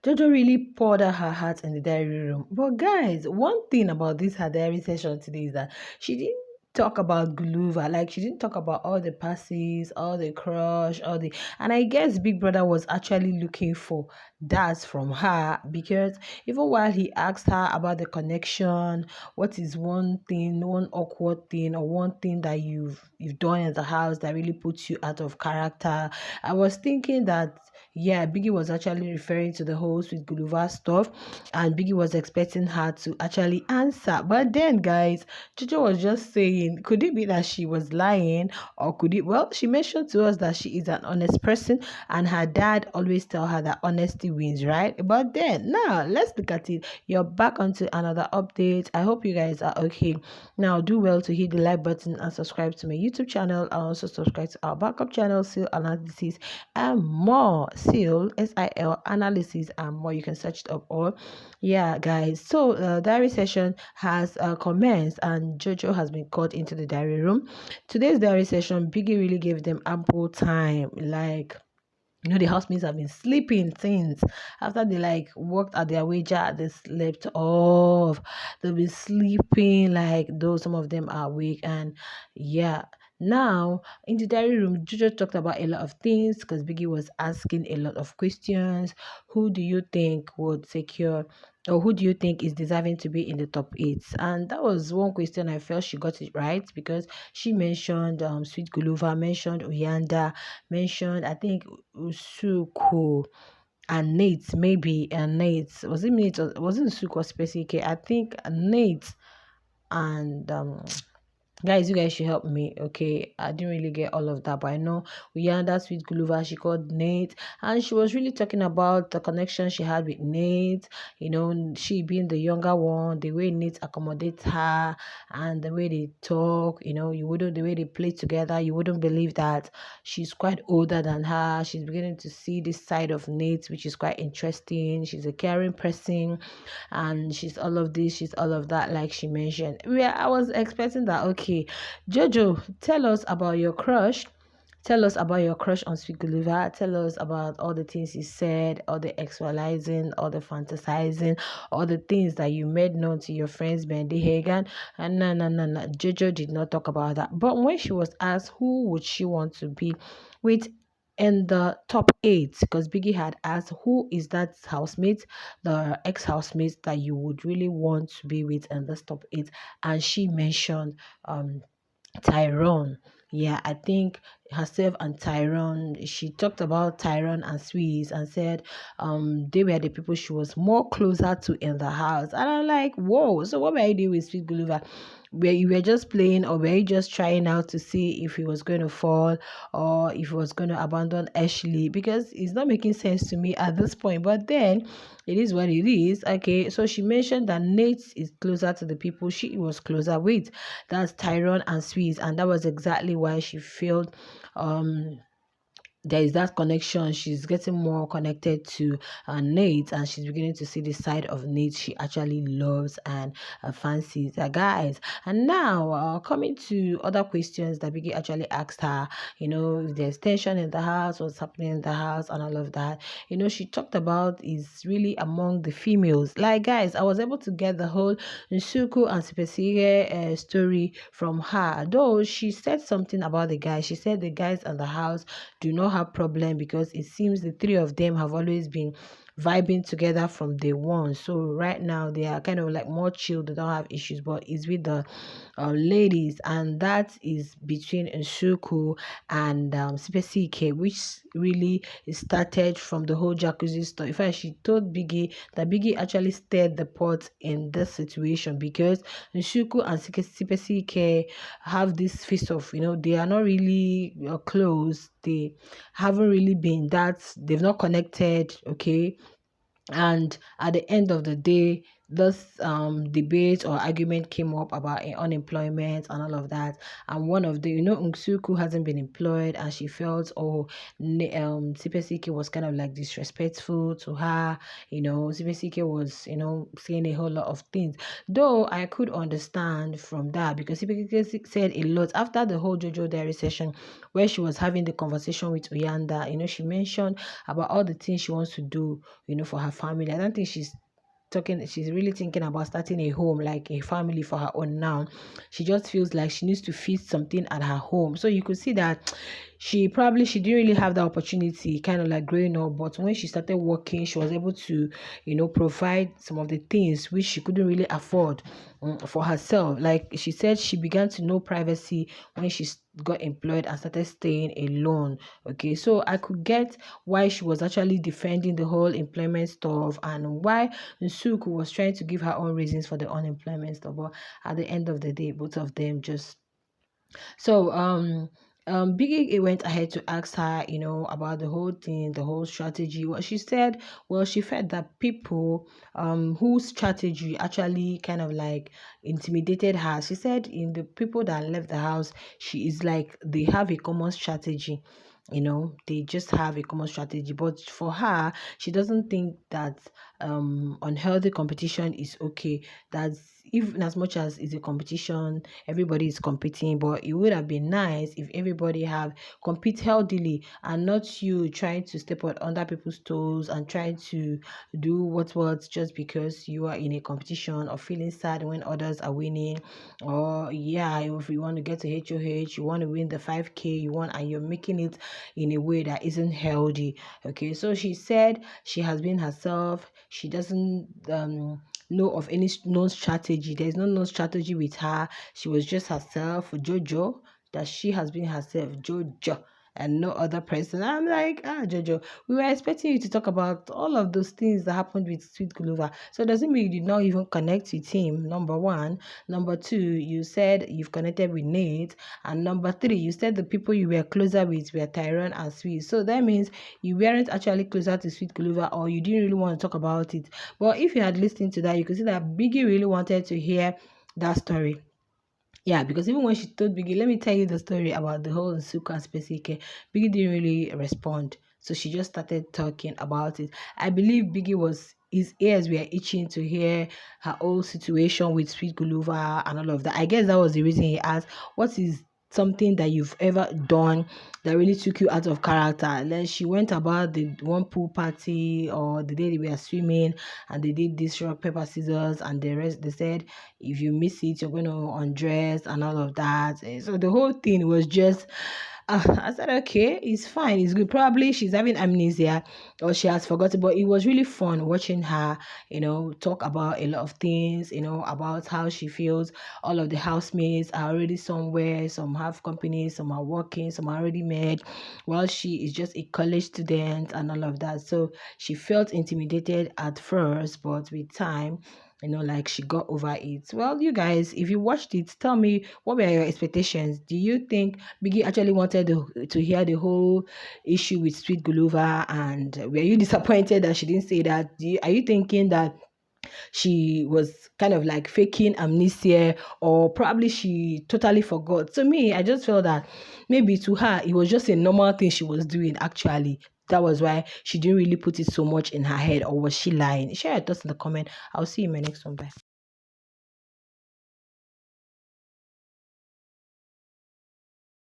Jojo really poured out her heart in the diary room. But guys, one thing about this her diary session today is that she didn't talk about Guluva. Like she didn't talk about all the passes, all the crush, all the and I guess Big Brother was actually looking for that from her because even while he asked her about the connection, what is one thing, one awkward thing, or one thing that you've done in the house that really puts you out of character. I was thinking that yeah, Biggie was actually referring to the host with Guluva stuff, and Biggie was expecting her to actually answer. But then, guys, Jojo was just saying, could it be that she was lying, or could it? Well, she mentioned to us that she is an honest person, and her dad always tell her that honesty wins, right? But then, now let's look at it. You're back onto another update. I hope you guys are okay. Now, do well to hit the like button and subscribe to my YouTube channel, and also subscribe to our backup channel, Seal Analysis and more. Seal SIL Analysis and more. You can search it up all. Yeah, guys. So diary session has commenced, and Jojo has been called into the diary room. Today's diary session, Biggie really gave them ample time. Like the housemates have been sleeping since after they like worked at their wager, they slept off. They'll be sleeping like though some of them are awake, and yeah. Now in the diary room, Jojo talked about a lot of things because Biggie was asking a lot of questions. Who do you think would secure, or who do you think is deserving to be in the top eight? And that was one question I felt she got it right because she mentioned Sweet Guluva, mentioned Uyanda, mentioned I think Usuku and Nate, maybe and Nate. Was it Nate or was it Usuku or Specific? I think Nate and guys, you guys should help me, okay? I didn't really get all of that, but I know Uyanda Sweet Guluva, she called Nate, and she was really talking about the connection she had with Nate, she being the younger one, the way Nate accommodates her, and the way they talk, the way they play together, you wouldn't believe that she's quite older than her. She's beginning to see this side of Nate, which is quite interesting. She's a caring person, and she's all of this, she's all of that, like she mentioned. Yeah, I was expecting that. Okay, Jojo, tell us about your crush. Tell us about your crush on Sweet Guluva. Tell us about all the things you said, all the actualizing, all the fantasizing, all the things that you made known to your friends, Bendy Hagan. And no. Jojo did not talk about that. But when she was asked who would she want to be with in the top eight, because Biggie had asked who is that housemate, the ex-housemate that you would really want to be with in this top eight, and she mentioned Tyrone. Yeah, I think herself and Tyrone, she talked about Tyrone and Swiss and said they were the people she was more closer to in the house. And I'm like, whoa, so what were you doing with Sweet Gulliver? Where you were just playing, or were you just trying out to see if he was going to fall or if he was going to abandon Ashley? Because it's not making sense to me at this point. But then it is what it is. Okay, so she mentioned that Nate is closer to the people she was closer with. That's Tyrone and Swiss, and that was exactly why she felt there is that connection. She's getting more connected to Nate, and she's beginning to see the side of Nate she actually loves and fancies. Guys, and now coming to other questions that Biggie actually asked her, if there's tension in the house, what's happening in the house, and all of that. She talked about is really among the females. Like, guys, I was able to get the whole Nsuku and Sipesige story from her, though she said something about the guys. She said the guys in the house do not have problem because it seems the three of them have always been vibing together from day one. So right now they are kind of like more chill. They don't have issues, but it's with the ladies, and that is between Nsuku and Sipesike, which really started from the whole jacuzzi stuff. In fact, she told Biggie that Biggie actually stirred the pot in this situation because Nsuku and Sipesike have this face of, they are not really close. They haven't really been that, they've not connected, okay? And at the end of the day, this debate or argument came up about unemployment and all of that. And one of the, Nsuku hasn't been employed, and she felt, oh, CPCK was kind of like disrespectful to her. CPCK was, saying a whole lot of things. Though I could understand from that, because CPCK said a lot after the whole JoJo Diary session where she was having the conversation with Uyanda. She mentioned about all the things she wants to do, for her family. I don't think she's really thinking about starting a home, like a family for her own now. She just feels like she needs to feed something at her home. So you could see that she didn't really have the opportunity kind of like growing up, but when she started working, she was able to provide some of the things which she couldn't really afford for herself. Like she said, she began to know privacy when she got employed and started staying alone. Okay, so I could get why she was actually defending the whole employment stuff, and why Nsuku was trying to give her own reasons for the unemployment stuff. But at the end of the day, both of them just so Biggie went ahead to ask her, about the whole thing, the whole strategy. What she said, well, she felt that people whose strategy actually kind of like intimidated her. She said in the people that left the house, she is like they have a common strategy. They just have a common strategy. But for her, she doesn't think that unhealthy competition is okay. That's even as much as it's a competition, everybody is competing, but it would have been nice if everybody have compete healthily, and not you trying to step on other people's toes and trying to do what just because you are in a competition, or feeling sad when others are winning. Or yeah, if you want to get to HOH, you want to win the 5K, and you're making it in a way that isn't healthy. Okay, so she said she has been herself. She doesn't know of any known strategy. There's no known strategy with her. She was just herself. JoJo, that she has been herself. JoJo, and no other person. I'm like, JoJo, we were expecting you to talk about all of those things that happened with Sweet Guluva. So does it mean you did not even connect with him? Number one. Number two, you said you've connected with Nate. And number three, you said the people you were closer with were Tyrone and Sweet. So that means you weren't actually closer to Sweet Guluva, or you didn't really want to talk about it. But if you had listened to that, you could see that Biggie really wanted to hear that story. Yeah, because even when she told Biggie, let me tell you the story about the whole Nsuka and Spacey, Biggie didn't really respond. So she just started talking about it. I believe his ears were itching to hear her whole situation with Sweet Guluva and all of that. I guess that was the reason he asked, what is something that you've ever done that really took you out of character? And then she went about the one pool party, or the day they were swimming and they did this rock, paper, scissors, and the rest. They said, if you miss it, you're going to undress and all of that. So the whole thing was just, I said, okay, it's fine, it's good. Probably she's having amnesia, or she has forgotten, but it was really fun watching her, talk about a lot of things, about how she feels. All of the housemates are already somewhere, some have companies, some are working, some are already married, while she is just a college student and all of that. So she felt intimidated at first, but with time, like she got over it. Well, you guys, if you watched it, tell me, what were your expectations? Do you think Biggie actually wanted to hear the whole issue with Sweet Guluva, and were you disappointed that she didn't say that? Are you thinking that she was kind of like faking amnesia, or probably she totally forgot? To me, I just felt that maybe to her it was just a normal thing she was doing actually. That was why she didn't really put it so much in her head, or was she lying? Share your thoughts in the comment. I'll see you in my next one. Bye.